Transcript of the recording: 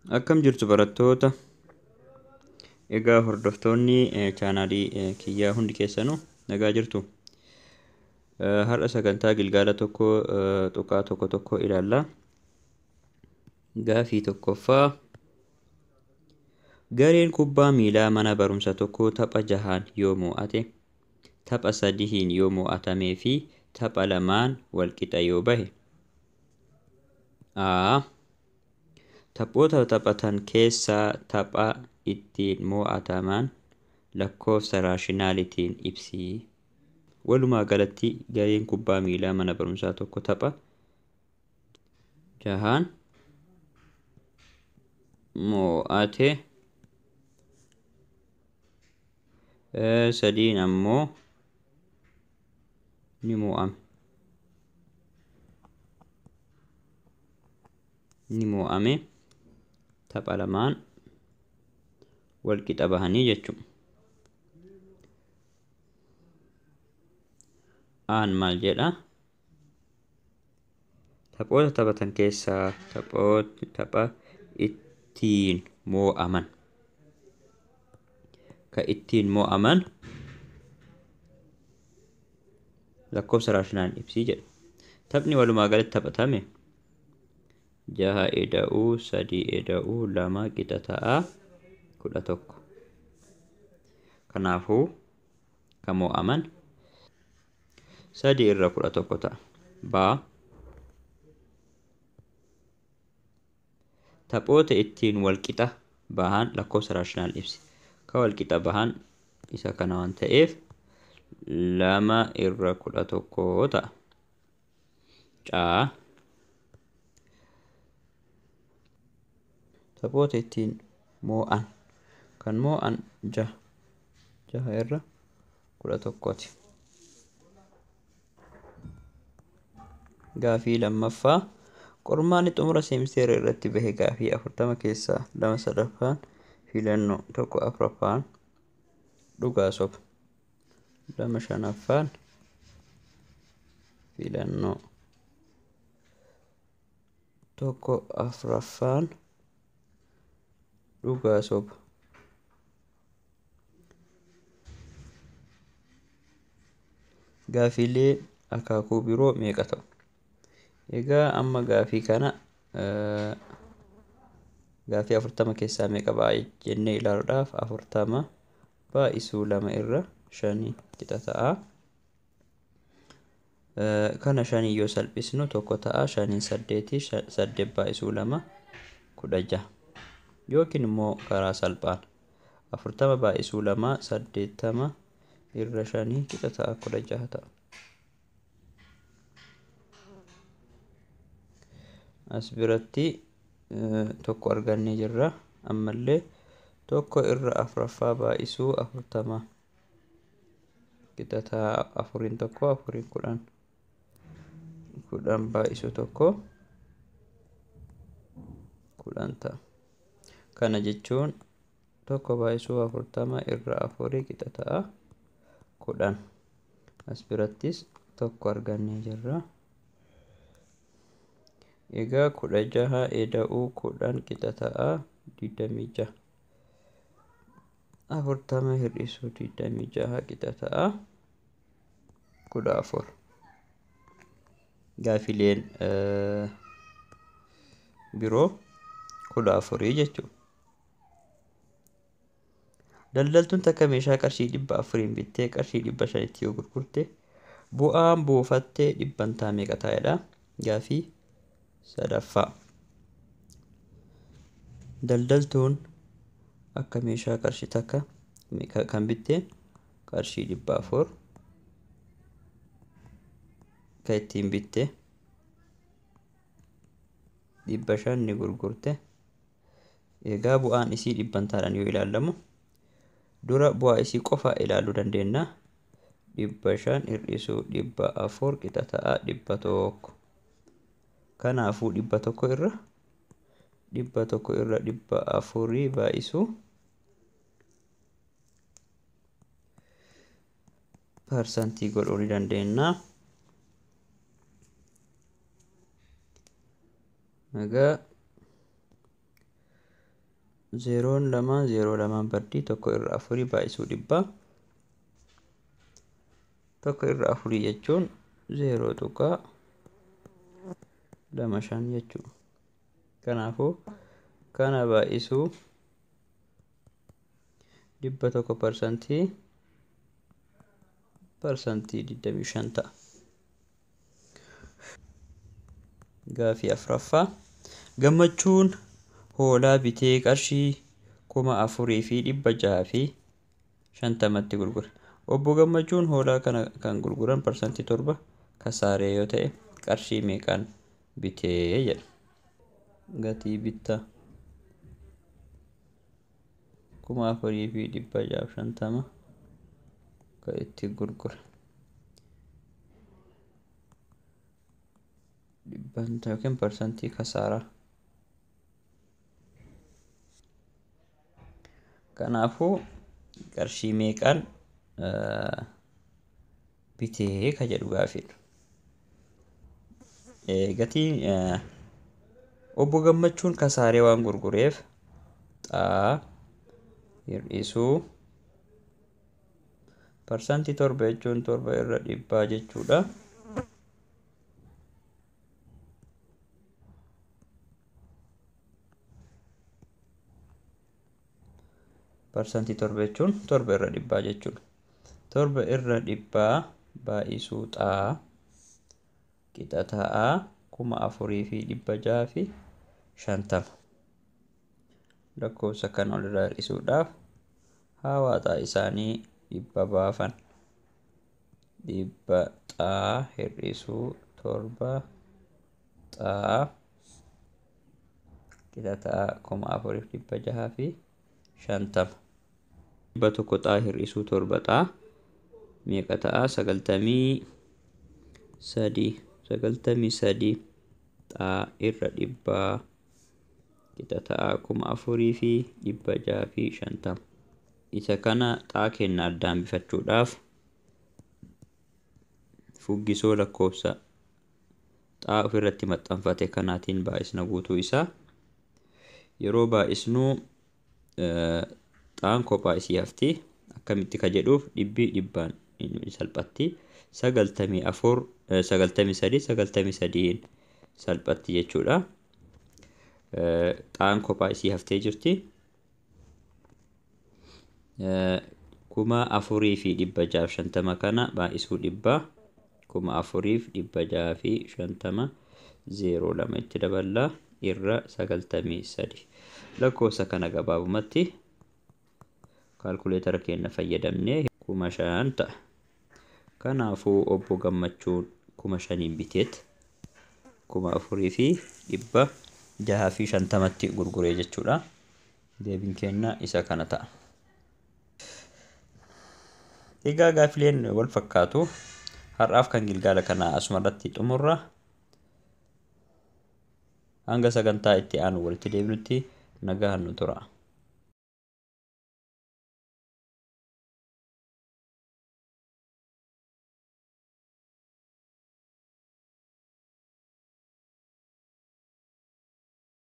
Akkam jirtu barattoota. Egaa hordoftoonni chaanaalii kiyyaa hundi keessanuu nagaa jirtu. Har'a sagantaa gilgaala tokko tuqaa tokko ilaalla. Gaafii tokkoffaa. Gareen kubbaa miilaa mana barumsa tokko tapha 6 yoo mo'ate, tapha 3 yoo mo'atamee fi tapha 2 walqixa yoo bahe. A. Taphoota taphatan keessaa tapha ittiin mo'ataman lakkoofsa raashinaalitiin ibsi. Walumaa galatti gareen kubbaa miilaa mana barumsaa tokko tapha 6 mo'ate, 3 ammoo ni mo'ame, tapha 2 walqixa bahanii jechuudha. Aan maal jedha? Taphoota taphatan keessaa tapha ittiin mo'aman. Ka ittiin mo'aman lakkoofsa raashinaaliin ibsii jedha. Taphni walumaa galatti taphatame 6 eda'uu 3 eda'uu 2 qixa ta'a 11. Kanaafuu kan mo'aman 3 irra 11 ta'a. Baa. Taphoota ittiin walqixa bahan lakkoofsa raashinaal ibsi. Ka walqixa bahan isa kana waan ta'eef 2 irra 11 ta'a. Caa. Taphoota ittiin mo'an kan mo'an 6 irra 11ti. Gaafii lammaffaa. Qormaanni xumura seemisteera irratti bahe gaafii 40 keessaa 2 sadaffaan filannoo 1 afuraffaan dhugaa soba, 2 shanaffaan filannoo 1 afuraffaan dhugaa soba. Gaafiilee akaakuu biroo meeqa ta'u? Egaa amma gaafii kana gaafii 40 keessaa meeqa ba'a jennee ilaaluudhaaf 40 baay'isuu 2 irra 5 qixa ta'a. Kana 5 yoo salphisnu 1 ta'a. 5 8 8 baay'isuu 2 16. Yookiin immoo karaa salphaan 40 baay'isuu 2 80 irra 5 qixa ta'a 16 ta'a. As biratti tokko argannee jirra. Ammallee 1 irra 4ffaa baay'isuu 40 qixa ta'a 4 1 4 10 10 baay'isuu 1 10 ta'a. Kana jechuun 1 baay'isuu 40 irra 4 qixa ta'a 10. As birattis tokko argannee jirra. Egaa 16 eda'uu 10 qixa ta'a 26. 40 hir'isuu 26 qixa ta'a 14. Gaafileen biroo 14 jechuudha. Daldaltuun takka meeshaa qarshii 400 bittee qarshii 500 yoo gurgurte bu'aan buufattee dhibbantaa meeqa ta'edha? Gaafii sadaffaa. Daldaltuun akka meeshaa qarshii takka kan bitte qarshii 400 kan ittiin bitte 500 ni gurgurte. Egaa bu'aan isii dhibbantaadhaan yoo ilaalamu dura bu'aa isii qofa ilaaluu dandeenya. 500 hir'isuu 400 qixa ta'a 100. Kanaafuu 100 irra 400 baay'isuu parsantii godhuu ni dandeenya. Egaa zeeroon lama zeeroo lamaan baddii tokko irra afurii baay'isuu dhibbaa. Tokko irra afurii jechuun 0.25 jechuudha. Kanaafuu kana baay'isuu dhibba tokko parsantii 25 ta'a. Gaafii afuraffaa gammachuun hoolaa bitee qarshii 4,650tti gurgure. Obbo Gammachuun hoolaa kana kan gurguran parsantii 7 kasaaree yoo ta'e qarshii meeqaan bitee jedha. Gatii bittaa 4,650 kan itti gurgure. Dhibbanta yookiin parsantii kasaaraa. Kanaafuu qarshii meeqaan bitee ka jedhu gaafiidha. Gatii obbo Gammachuun kasaaree waan gurgureef xaa hir'isuu parsantii 7 jechuun 7 irra dhibbaa jechuudha. Parsantii 7 jechuun 7 irra dhibbaa jechuudha. 7 irra dhibbaa baay'isuu xaa qixa ta'a 4,650. Lakkoofsa kana walirraa hir'isuudhaaf hawaaxaa isaanii dhibba baafan. Dhibba xaa hir'isuu 7 xaa qixa ta'a 4,650. Dhibba tokko xaa hir'isuu 7 xaa meeqa ta'a? 93 xaa irra dhibbaa qixa ta'a 4,650. Isa kana xaa kenna addaan bifachuudhaaf fuggisoo lakkoofsa xaa ofirratti maxxanfate kanaatiin baay'isna guutuu isaa. Yeroo baay'isnuu xaan kophaa isii hafti. Akkamitti ka jedhuuf dhibbii dhibbaan salphatti 93 salphatti jechuudha. Xaan kophaa isii haftee jirti. 4,650 kana baay'isuu dhibbaa 4,650 02 itti daballaa irra 93. Lakkoofsa kana gabaabumatti kaalkuleetara keenya fayyadamnee 5,000 ta'a. Kanaafuu obbo Gammachuun 5,000 biteet 4,650tti gurguree jechuudha. Deebiin keenya isa kana ta'a. Egaa gaafileen wal fakkaatu. Har'aaf kan gilgaala kana asumarratti xumurra. Hanga sagantaa itti aanu walitti deebinutti nagaan nu tura.